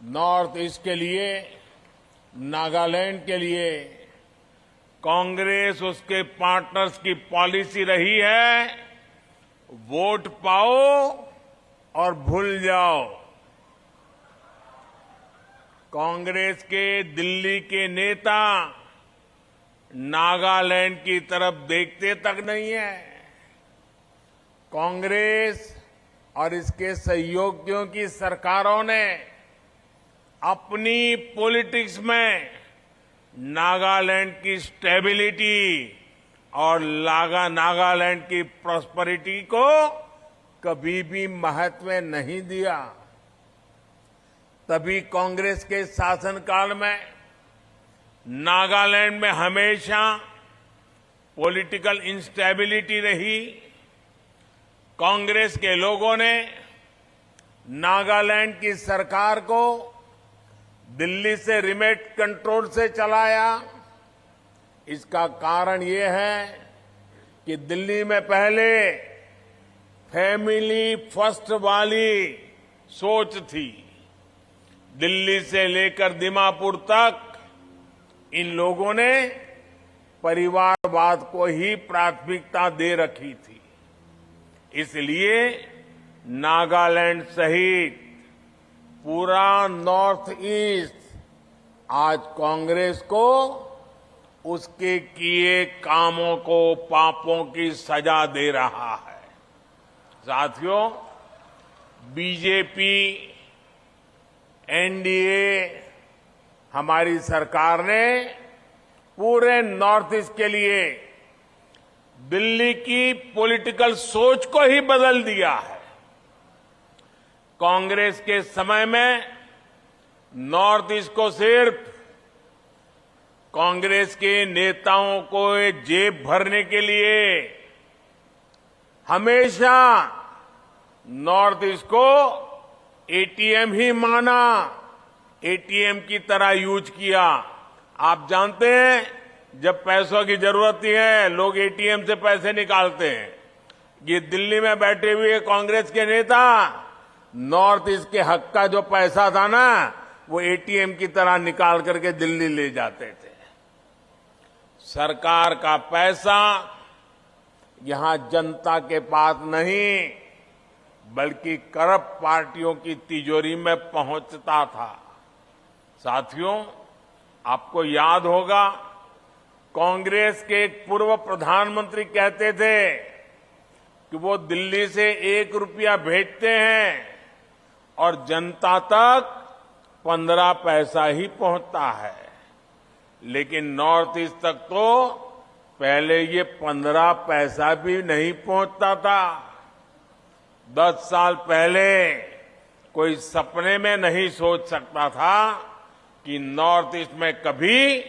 North east के लिए, नागालैंड के लिए कांग्रेस उसके पार्टनर्स की पॉलिसी रही है, वोट पाओ और भूल जाओ। कांग्रेस के दिल्ली के नेता नागालैंड की तरफ देखते तक नहीं है। कांग्रेस और इसके सहयोगियों की सरकारों ने अपनी पॉलिटिक्स में नागालैंड की स्टेबिलिटी और नागालैंड की प्रॉस्पेरिटी को कभी भी महत्व नहीं दिया। तभी कांग्रेस के शासनकाल में नागालैंड में हमेशा पॉलिटिकल इंस्टेबिलिटी रही। कांग्रेस के लोगों ने नागालैंड की सरकार को दिल्ली से रिमोट कंट्रोल से चलाया। इसका कारण ये है कि दिल्ली में पहले फैमिली फर्स्ट वाली सोच थी। दिल्ली से लेकर दीमापुर तक इन लोगों ने परिवारवाद को ही प्राथमिकता दे रखी थी। इसलिए नागालैंड सहित पूरा नॉर्थ ईस्ट आज कांग्रेस को उसके किए कामों को, पापों की सजा दे रहा है। साथियों, बीजेपी, एनडीए, हमारी सरकार ने पूरे नॉर्थ ईस्ट के लिए दिल्ली की पॉलिटिकल सोच को ही बदल दिया है। कांग्रेस के समय में नॉर्थ ईस्ट को सिर्फ कांग्रेस के नेताओं को जेब भरने के लिए हमेशा नॉर्थ ईस्ट को एटीएम ही माना, एटीएम की तरह यूज किया। आप जानते हैं, जब पैसों की जरूरत है लोग एटीएम से पैसे निकालते हैं। ये दिल्ली में बैठे हुए कांग्रेस के नेता नॉर्थ ईस्ट के हक का जो पैसा था ना, वो एटीएम की तरह निकाल करके दिल्ली ले जाते थे। सरकार का पैसा यहां जनता के पास नहीं, बल्कि करप्ट पार्टियों की तिजोरी में पहुंचता था। साथियों, आपको याद होगा, कांग्रेस के एक पूर्व प्रधानमंत्री कहते थे कि वो दिल्ली से 1 रुपया भेजते हैं और जनता तक 15 पैसा ही पहुंचता है। लेकिन नॉर्थ ईस्ट तक तो पहले ये 15 पैसा भी नहीं पहुंचता था। 10 साल पहले कोई सपने में नहीं सोच सकता था कि नॉर्थ ईस्ट में कभी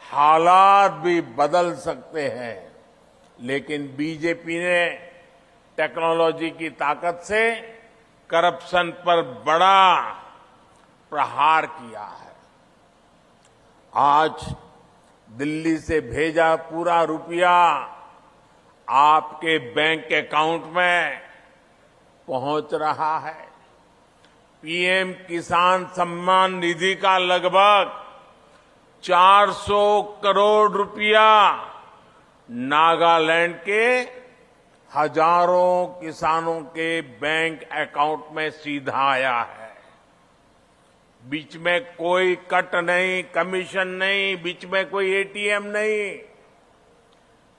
हालात भी बदल सकते हैं। लेकिन बीजेपी ने टेक्नोलॉजी की ताकत से करप्शन पर बड़ा प्रहार किया है। आज दिल्ली से भेजा पूरा रुपया आपके बैंक अकाउंट में पहुंच रहा है। पीएम किसान सम्मान निधि का लगभग 400 करोड़ रुपया नागालैंड के हजारों किसानों के बैंक अकाउंट में सीधा आया है। बीच में कोई कट नहीं, कमीशन नहीं, बीच में कोई एटीएम नहीं।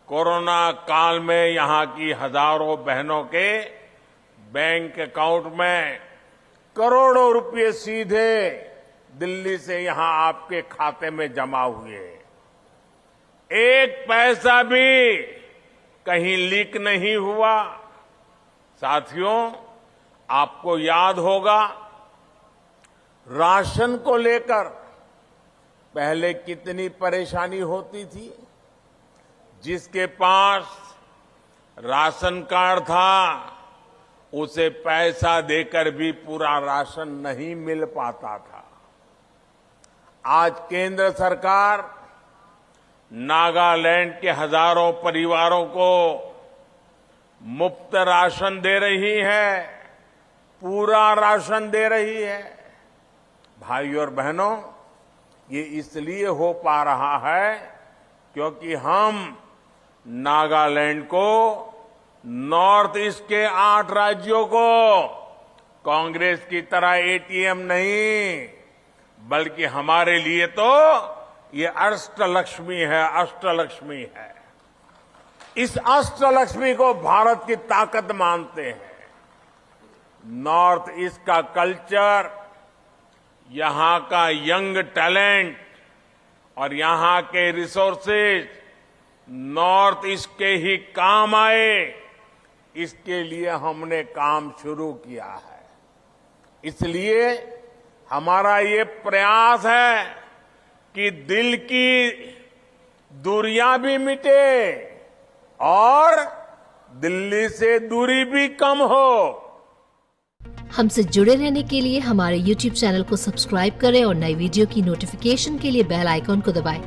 कोरोना काल में यहां की हजारों बहनों के बैंक अकाउंट में करोड़ों रुपए सीधे दिल्ली से यहां आपके खाते में जमा हुए। एक पैसा भी कहीं लीक नहीं हुआ। साथियों, आपको याद होगा, राशन को लेकर पहले कितनी परेशानी होती थी। जिसके पास राशन कार्ड था उसे पैसा देकर भी पूरा राशन नहीं मिल पाता था। आज केंद्र सरकार नागालैंड के हजारों परिवारों को मुफ्त राशन दे रही है, पूरा राशन दे रही है। भाइयों और बहनों, ये इसलिए हो पा रहा है क्योंकि हम नागालैंड को, नॉर्थ ईस्ट के 8 राज्यों को कांग्रेस की तरह एटीएम नहीं, बल्कि हमारे लिए तो ये अष्टलक्ष्मी है, अष्टलक्ष्मी है। इस अष्टलक्ष्मी को भारत की ताकत मानते हैं। नॉर्थ ईस्ट का कल्चर, यहां का यंग टैलेंट और यहां के रिसोर्सेज नॉर्थ ईस्ट के ही काम आए, इसके लिए हमने काम शुरू किया है। इसलिए हमारा ये प्रयास है कि दिल की दूरियां भी मिटे और दिल्ली से दूरी भी कम हो। हमसे जुड़े रहने के लिए हमारे YouTube चैनल को सब्सक्राइब करें और नई वीडियो की नोटिफिकेशन के लिए बेल आइकॉन को दबाएं।